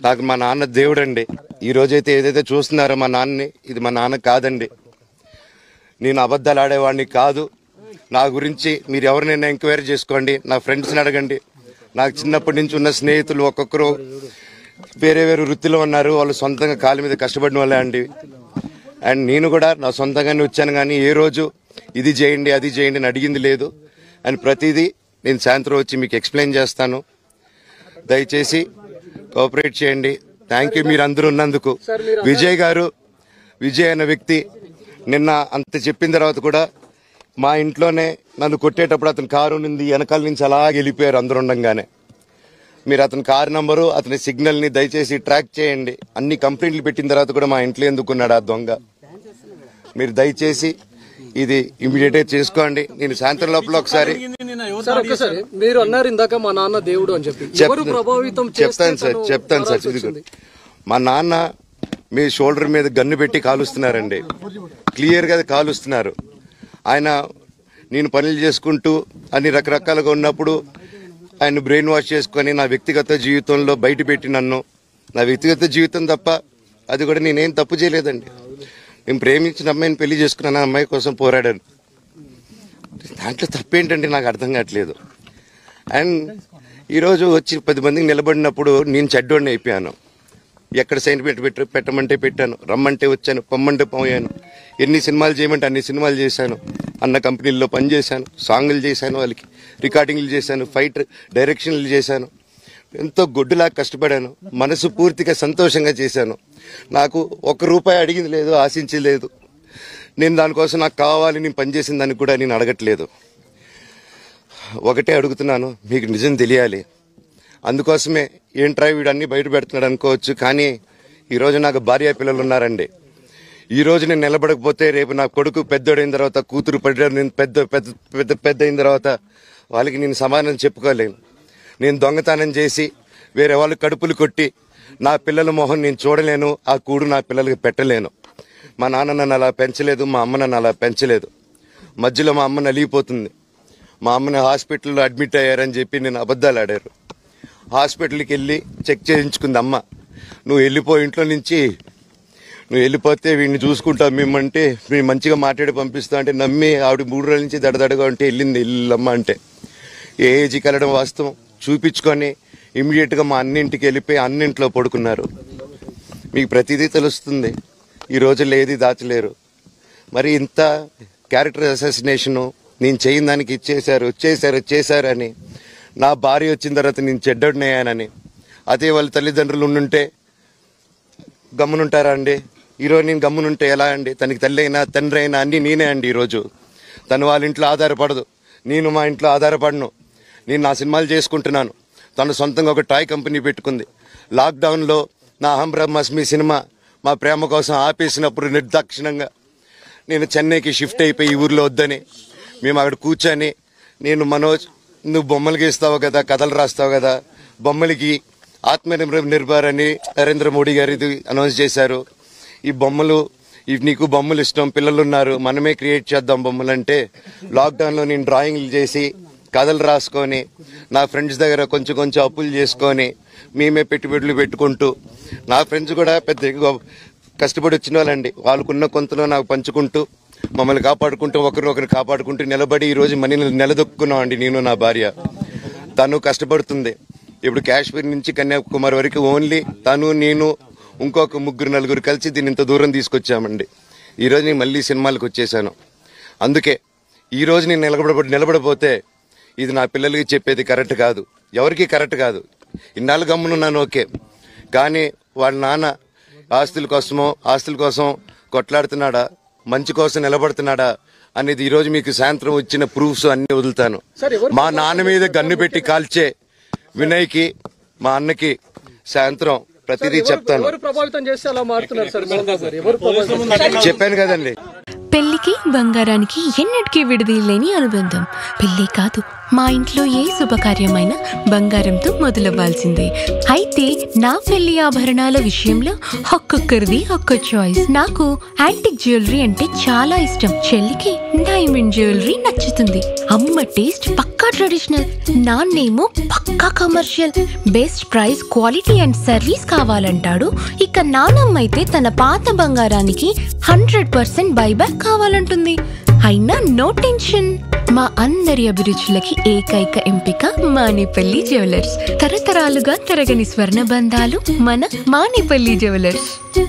నాకు మా నాన్న దేవుడండి. ఈ రోజైతే ఏదైతే చూస్తున్నారో మా నాన్నని, ఇది మా నాన్న కాదండి. నేను అబద్ధాలు ఆడేవాడిని కాదు. నా గురించి మీరు ఎవరినైనా ఎంక్వైరీ చేసుకోండి, నా ఫ్రెండ్స్ని అడగండి. నాకు చిన్నప్పటి నుంచి ఉన్న స్నేహితులు ఒక్కొక్కరు వేరే వేరే వృత్తిలో ఉన్నారు. వాళ్ళు సొంతంగా కాళ్ళ మీద కష్టపడిన వాళ్ళే అండి. అండ్ నేను కూడా నా సొంతంగానే వచ్చాను, కానీ ఏ రోజు ఇది చేయండి అది చేయండి అని అడిగింది లేదు. అండ్ ప్రతిదీ నేను సాయంత్రం వచ్చి మీకు ఎక్స్ప్లెయిన్ చేస్తాను. దయచేసి కోఆపరేట్ చేయండి. థ్యాంక్ యూ మీరు అందరూ ఉన్నందుకు. విజయ్ అనే వ్యక్తి నిన్న అంత చెప్పిన తర్వాత కూడా మా ఇంట్లోనే నన్ను కొట్టేటప్పుడు అతని కారు ఉంది, వెనకాల నుంచి అలా వెళ్ళిపోయారు అందరూ ఉండగానే. మీరు అతని కారు నంబరు, అతని సిగ్నల్ని దయచేసి ట్రాక్ చేయండి. అన్ని కంప్లైంట్లు పెట్టిన తర్వాత కూడా మా ఇంట్లో ఎందుకున్నాడు ఆ దొంగ? మీరు దయచేసి ఇది ఇమీడియట్ చేసుకోండి. నేను సాయంత్రం లోపల ఒకసారి మీరు అన్నారు ఇందాక మా నాన్న దేవుడు అని చెప్పి, చెప్తాను సార్. మా నాన్న మీ షోల్డర్ మీద గన్ను పెట్టి కాలుస్తున్నారండి, క్లియర్ గా కాలుస్తున్నారు. ఆయన నేను పనులు చేసుకుంటూ అన్ని రకరకాలుగా ఉన్నప్పుడు ఆయన బ్రెయిన్ వాష్ చేసుకొని నా వ్యక్తిగత జీవితంలో బయట పెట్టి నన్ను, నా వ్యక్తిగత జీవితం తప్ప అది కూడా నేనేం తప్పు చేయలేదండి. నేను ప్రేమించిన అమ్మాయిని పెళ్లి చేసుకున్నాను, అమ్మాయి కోసం పోరాడాను. దాంట్లో తప్పేంటంటే నాకు అర్థం కావట్లేదు. అండ్ ఈరోజు వచ్చి 10 మందికి నిలబడినప్పుడు నేను చెడ్డోడిని అయిపోయాను. ఎక్కడ సైన్ పెట్టమంటే పెట్టాను, రమ్మంటే వచ్చాను, పొమ్మంటే పోయాను. ఎన్ని సినిమాలు చేయమంటే అన్ని సినిమాలు చేశాను. అన్న కంపెనీల్లో పనిచేశాను, సాంగులు చేశాను, వాళ్ళకి రికార్డింగ్లు చేశాను, ఫైట్ డైరెక్షన్లు చేశాను. ఎంతో గొడ్డులాగా కష్టపడాను, మనసు పూర్తిగా సంతోషంగా చేశాను. నాకు ₹1 అడిగింది లేదు, ఆశించలేదు. నేను దానికోసం నాకు కావాలి, నేను పనిచేసిన దానికి కూడా నేను అడగట్లేదు. ఒకటే అడుగుతున్నాను, మీకు నిజం తెలియాలి. అందుకోసమే ఏంట్రా వీడు అన్ని బయట పెడుతున్నాడు అనుకోవచ్చు, కానీ ఈరోజు నాకు భార్య పిల్లలు ఉన్నారండి. ఈ రోజు నేను నిలబడకపోతే రేపు నా కొడుకు పెద్దోడైన తర్వాత, కూతురు పెద్ద అయిన తర్వాత వాళ్ళకి నేను సమాధానం చెప్పుకోలేను. నేను దొంగతనం చేసి వేరే వాళ్ళు కడుపులు కొట్టి నా పిల్లల మొహం నేను చూడలేను, ఆ కూడు నా పిల్లలకి పెట్టలేను. మా నాన్న నన్ను అలా పెంచలేదు, మా అమ్మ నన్ను అలా పెంచలేదు. మధ్యలో మా అమ్మ నలిగిపోతుంది. మా అమ్మని హాస్పిటల్లో అడ్మిట్ అయ్యారని చెప్పి నేను అబద్ధాలు ఆడారు. హాస్పిటల్కి వెళ్ళి చెక్ చేయించుకుంది అమ్మ. నువ్వు వెళ్ళిపో ఇంట్లో నుంచి, నువ్వు వెళ్ళిపోతే వీడిని చూసుకుంటావు మేమంటే, మేము మంచిగా మాట్లాడి పంపిస్తాం అంటే నమ్మి ఆవిడ 3 రోజుల నుంచి దడదడగా ఉంటే వెళ్ళింది వెళ్ళమ్మ అంటే. ఏ ఏజీకి వెళ్ళడం వాస్తవం చూపించుకొని ఇమీడియట్గా మా అన్నింటికి వెళ్ళిపోయి అన్నింట్లో పడుకున్నారు. మీకు ప్రతిదీ తెలుస్తుంది. ఈ రోజుల్లో ఏది దాచలేరు. మరి ఇంత క్యారెక్టర్ అసాసినేషను నేను చేయని దానికి చేశారు అని, నా భార్య వచ్చిన తర్వాత నేను చెడ్డోడినయ్యానని, అదే వాళ్ళ తల్లిదండ్రులు ఉండుంటే గమ్మునుంటారా అండి? ఈరోజు నేను గమ్మునుంటే ఎలా అండి? తనకి తల్లి అయినా తండ్రి అయినా అన్నీ నేనే అండి. ఈరోజు తను వాళ్ళ ఇంట్లో ఆధారపడదు, నేను మా ఇంట్లో ఆధారపడను. నేను నా సినిమాలు చేసుకుంటున్నాను. తను సొంతంగా ఒక టాయ్ కంపెనీ పెట్టుకుంది. లాక్డౌన్లో నా అహం బ్రహ్మాస్మి సినిమా మా ప్రేమ కోసం ఆపేసినప్పుడు నిర్దాక్షిణంగా నేను చెన్నైకి షిఫ్ట్ అయిపోయి ఈ ఊర్లో వద్దని మేము అక్కడ కూర్చొని, నేను మనోజ్ నువ్వు బొమ్మలు గీస్తావు కదా, కథలు రాస్తావు కదా, బొమ్మలకి ఆత్మనిర్భర్ అని నరేంద్ర మోడీ గారు ఇది అనౌన్స్ చేశారు. ఈ బొమ్మలు, నీకు బొమ్మలు ఇష్టం, పిల్లలు ఉన్నారు, మనమే క్రియేట్ చేద్దాం బొమ్మలు అంటే, లాక్డౌన్లో నేను డ్రాయింగ్లు చేసి కథలు రాసుకొని నా ఫ్రెండ్స్ దగ్గర కొంచెం అప్పులు చేసుకొని మేమే పెట్టుబడులు పెట్టుకుంటూ, నా ఫ్రెండ్స్ కూడా పెద్ద కష్టపడి వచ్చిన వాళ్ళండి. వాళ్ళకున్న కొంతలో నాకు పంచుకుంటూ, మమ్మల్ని కాపాడుకుంటూ, ఒకరినొకరు కాపాడుకుంటూ నిలబడి ఈరోజు మనీని నిలదొక్కున్నాం అండి. నేను నా భార్య, తను కష్టపడుతుంది. ఇప్పుడు కాశ్మీర్ నుంచి కన్యాకుమారి వరకు ఓన్లీ తను, నేను, ఇంకొక 3-4 కలిసి దీన్ని ఇంత దూరం తీసుకొచ్చామండి. ఈరోజు నేను మళ్ళీ సినిమాలకు వచ్చేసాను. అందుకే ఈరోజు నేను నిలబడపోతే ఇది నా పిల్లలకి చెప్పేది కరెక్ట్ కాదు, ఎవరికి కరెక్ట్ కాదు. ఇన్నాళ్ళు గమ్మునున్నాను ఓకే, కానీ వాళ్ళ నాన్న ఆస్తుల కోసం కొట్లాడుతున్నాడా, మంచి కోసం నిలబడుతున్నాడా అనేది ఈరోజు మీకు సాయంత్రం వచ్చిన ప్రూఫ్స్ అన్ని వదులుతాను. మా నాన్న మీద గన్ను పెట్టి కాల్చే వినయ్కి, మా అన్నకి సాయంత్రం ప్రతిదీ చెప్తాను. చెప్పాను కదండి. పెళ్లికి బంగారానికి ఎన్నటికీ విడదీయలేని అనుబంధం. పెళ్లి కాదు, మా ఇంట్లో ఏ శుభకార్యమైనా బంగారంతో మొదలవ్వాల్సిందే. అయితే నా పెళ్లి ఆభరణాల విషయంలో ఒక్కొక్కరిది ఒక్కో చాయిస్. నాకు యాంటిక్ జ్యువెలరీ అంటే చాలా ఇష్టం. చెల్లికి డైమండ్ జ్యువెలరీ నచ్చుతుంది. అమ్మ టేస్ట్ పక్కా ట్రెడిషనల్, నాన్నేమో పక్కా commercial. Best price, quality and service కావాలంటాడు. ఇక నానమ్మ అయితే తన పాత బంగారానికి 100% బైబ్యాక్ కావాలంటుంది. అయినా నో టెన్షన్. మా అందరి అభిరుచులకి ఏకైక ఎంపిక మానేపల్లి జ్యువెలర్స్. తరతరాలుగా తరగని స్వర్ణ బంధాలు మన మానేపల్లి జ్యువెలర్స్.